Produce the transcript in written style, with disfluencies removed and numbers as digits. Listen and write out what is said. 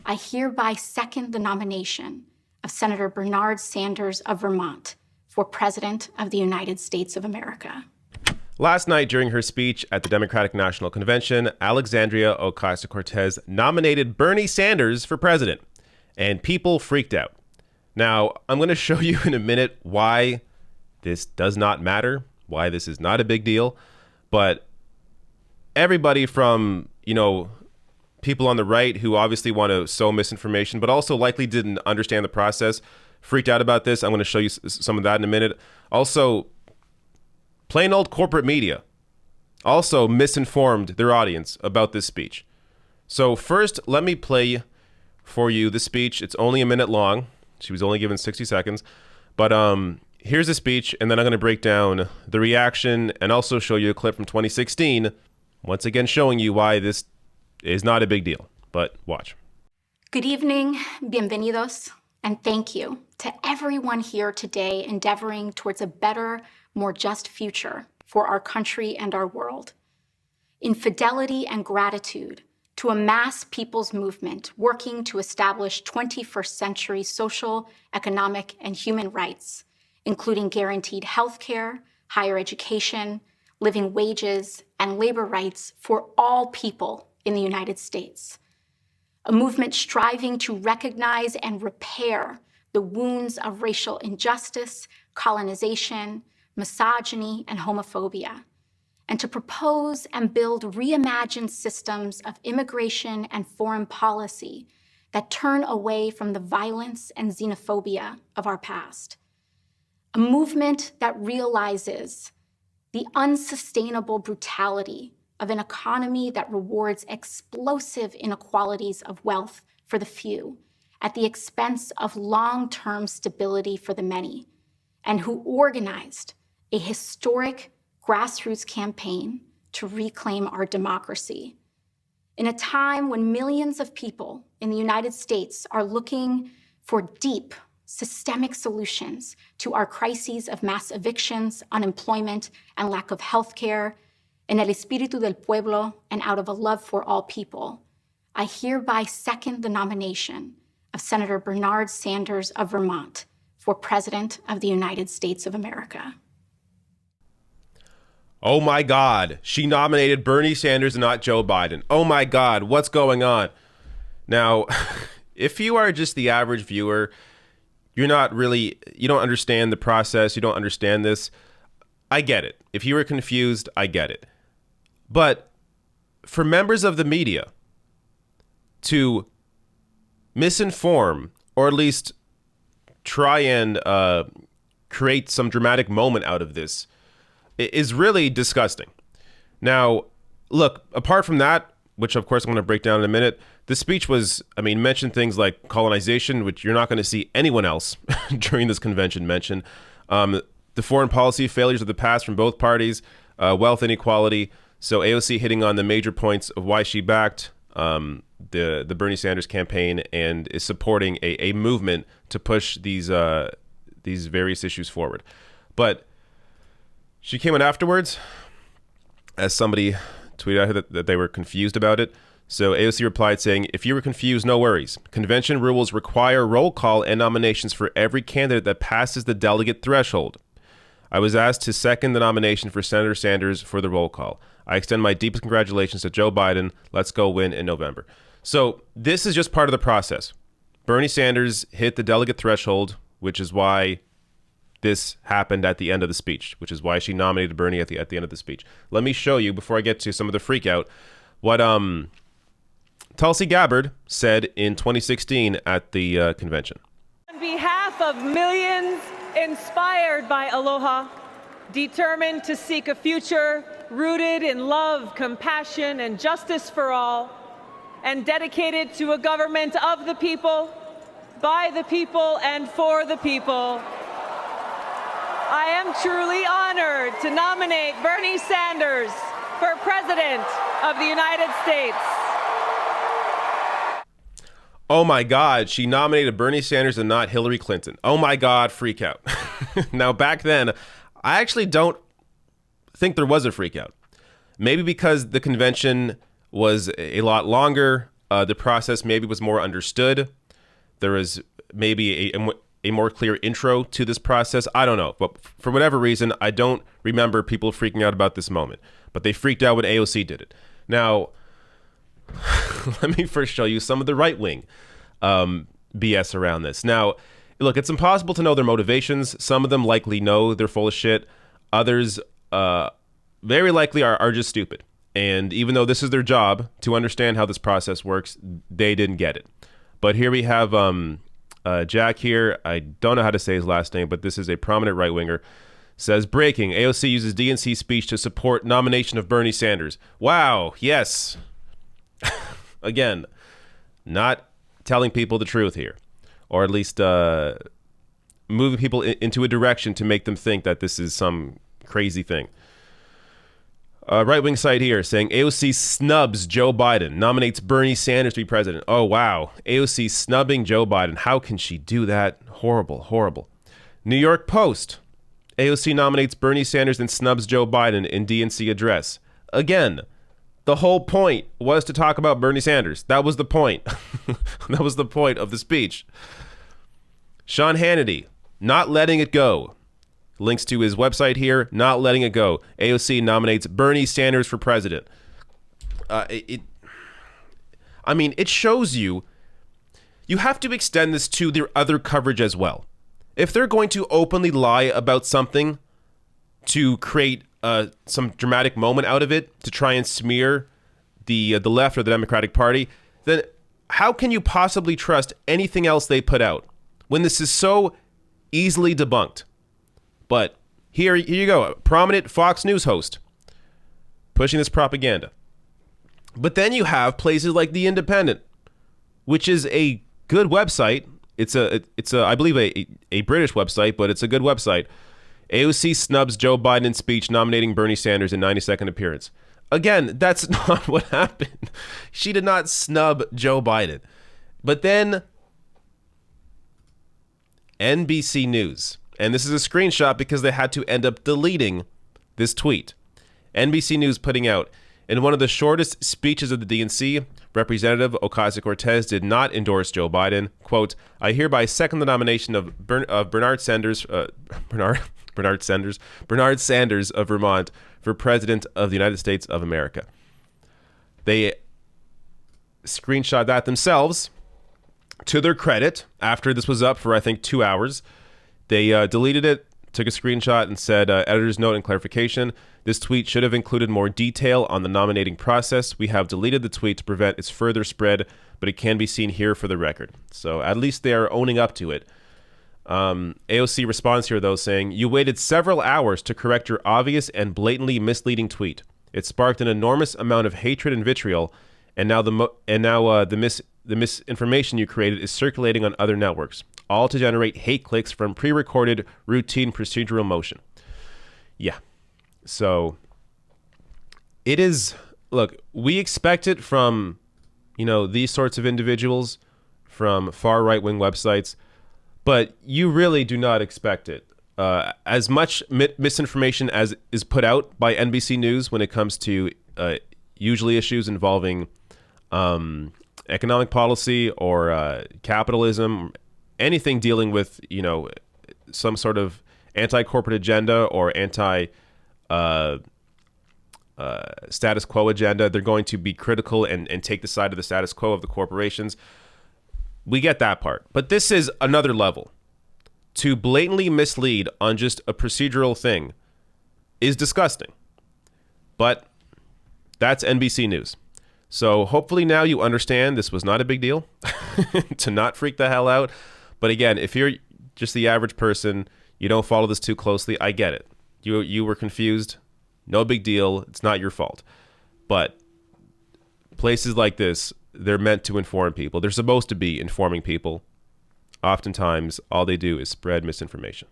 I hereby second the nomination of Senator Bernard Sanders of Vermont for President of the United States of America. Last night, during her speech at the Democratic National Convention, Alexandria Ocasio-Cortez nominated Bernie Sanders for president, and people freaked out. Now, I'm going to show you in a minute why this does not matter, why this is not a big deal, but everybody from, people on the right who obviously want to sow misinformation, but also likely didn't understand the process, freaked out about this. I'm going to show you some of that in a minute. Also, plain old corporate media also misinformed their audience about this speech. So first, let me play for you the speech. It's only a minute long. She was only given 60 seconds. But here's the speech, and then I'm going to break down the reaction and also show you a clip from 2016, once again showing you why this is not a big deal. But watch. Good evening, bienvenidos, and thank you to everyone here today endeavoring towards a better, more just future for our country and our world. In fidelity and gratitude to a mass people's movement working to establish 21st century social, economic, and human rights, including guaranteed health care, higher education, living wages, and labor rights for all people in the United States. A movement striving to recognize and repair the wounds of racial injustice, colonization, misogyny, and homophobia, and to propose and build reimagined systems of immigration and foreign policy that turn away from the violence and xenophobia of our past. A movement that realizes the unsustainable brutality of an economy that rewards explosive inequalities of wealth for the few at the expense of long-term stability for the many, and who organized a historic grassroots campaign to reclaim our democracy. In a time when millions of people in the United States are looking for deep, systemic solutions to our crises of mass evictions, unemployment, and lack of health care, en el espíritu del pueblo and out of a love for all people, I hereby second the nomination of Senator Bernard Sanders of Vermont for President of the United States of America. Oh my God, she nominated Bernie Sanders and not Joe Biden. Oh my God, what's going on? Now, if you are just the average viewer, you don't understand the process, you don't understand this, I get it. If you were confused, I get it. But for members of the media to misinform, or at least try and create some dramatic moment out of this, is really disgusting. Now, look, apart from that, which of course I'm going to break down in a minute, the speech mentioned things like colonization, which you're not going to see anyone else during this convention mention, the foreign policy failures of the past from both parties, wealth inequality. So AOC hitting on the major points of why she backed the Bernie Sanders campaign and is supporting a movement to push these various issues forward. But she came out afterwards, as somebody tweeted out that they were confused about it. So AOC replied saying, "If you were confused, no worries. Convention rules require roll call and nominations for every candidate that passes the delegate threshold. I was asked to second the nomination for Senator Sanders for the roll call. I extend my deepest congratulations to Joe Biden. Let's go win in November." So this is just part of the process. Bernie Sanders hit the delegate threshold, which is why this happened at the end of the speech, which is why she nominated Bernie at the end of the speech. Let me show you, before I get to some of the freak out, what Tulsi Gabbard said in 2016 at the convention. On behalf of millions inspired by Aloha, determined to seek a future rooted in love, compassion, and justice for all, and dedicated to a government of the people, by the people, and for the people, I am truly honored to nominate Bernie Sanders for President of the United States. Oh my God, she nominated Bernie Sanders and not Hillary Clinton. Oh my God, freak out. Now, back then, I actually don't think there was a freak out. Maybe because the convention was a lot longer. the process maybe was more understood. There was maybe a more clear intro to this process. I don't know. But for whatever reason, I don't remember people freaking out about this moment. But they freaked out when AOC did it. Now, let me first show you some of the right-wing BS around this. Now, look, it's impossible to know their motivations. Some of them likely know they're full of shit. Others very likely are just stupid. And even though this is their job to understand how this process works, they didn't get it. But here we have Jack here. I don't know how to say his last name, but this is a prominent right-winger. Says, breaking, AOC uses DNC speech to support nomination of Bernie Sanders. Wow, yes. Again, not telling people the truth here. Or at least moving people into a direction to make them think that this is some crazy thing. Right-wing site here saying AOC snubs Joe Biden, nominates Bernie Sanders to be president. Oh, wow. AOC snubbing Joe Biden. How can she do that? Horrible, horrible. New York Post. AOC nominates Bernie Sanders and snubs Joe Biden in DNC address. Again, the whole point was to talk about Bernie Sanders. That was the point. That was the point of the speech. Sean Hannity, not letting it go. Links to his website here, not letting it go. AOC nominates Bernie Sanders for president. It shows you have to extend this to their other coverage as well. If they're going to openly lie about something to create some dramatic moment out of it, to try and smear the left or the Democratic Party, then how can you possibly trust anything else they put out when this is so easily debunked? But here you go, a prominent Fox News host pushing this propaganda. But then you have places like The Independent, which is a good website. It's I believe a British website, but it's a good website. AOC snubs Joe Biden in speech nominating Bernie Sanders in 92nd appearance. Again, that's not what happened. She did not snub Joe Biden. But then NBC News, and this is a screenshot because they had to end up deleting this tweet. NBC News putting out, in one of the shortest speeches of the DNC, Representative Ocasio-Cortez did not endorse Joe Biden. Quote, I hereby second the nomination of Bernard Sanders of Vermont for President of the United States of America. They screenshot that themselves. To their credit, after this was up for, I think, 2 hours, they deleted it, took a screenshot, and said, editor's note and clarification, this tweet should have included more detail on the nominating process. We have deleted the tweet to prevent its further spread, but it can be seen here for the record. So at least they are owning up to it. AOC responds here, though, saying, you waited several hours to correct your obvious and blatantly misleading tweet. It sparked an enormous amount of hatred and vitriol, and now the misinformation you created is circulating on other networks, all to generate hate clicks from pre-recorded routine procedural motion. Yeah. So it is, look, we expect it from, these sorts of individuals, from far right-wing websites, but you really do not expect it. As much misinformation as is put out by NBC News when it comes to usually issues involving economic policy or capitalism, anything dealing with, some sort of anti-corporate agenda or status quo agenda, they're going to be critical and take the side of the status quo of the corporations. We get that part. But this is another level. To blatantly mislead on just a procedural thing is disgusting. But that's NBC News. So hopefully now you understand this was not a big deal to not freak the hell out. But again, if you're just the average person, you don't follow this too closely, I get it. You were confused. No big deal. It's not your fault. But places like this, they're meant to inform people. They're supposed to be informing people. Oftentimes, all they do is spread misinformation.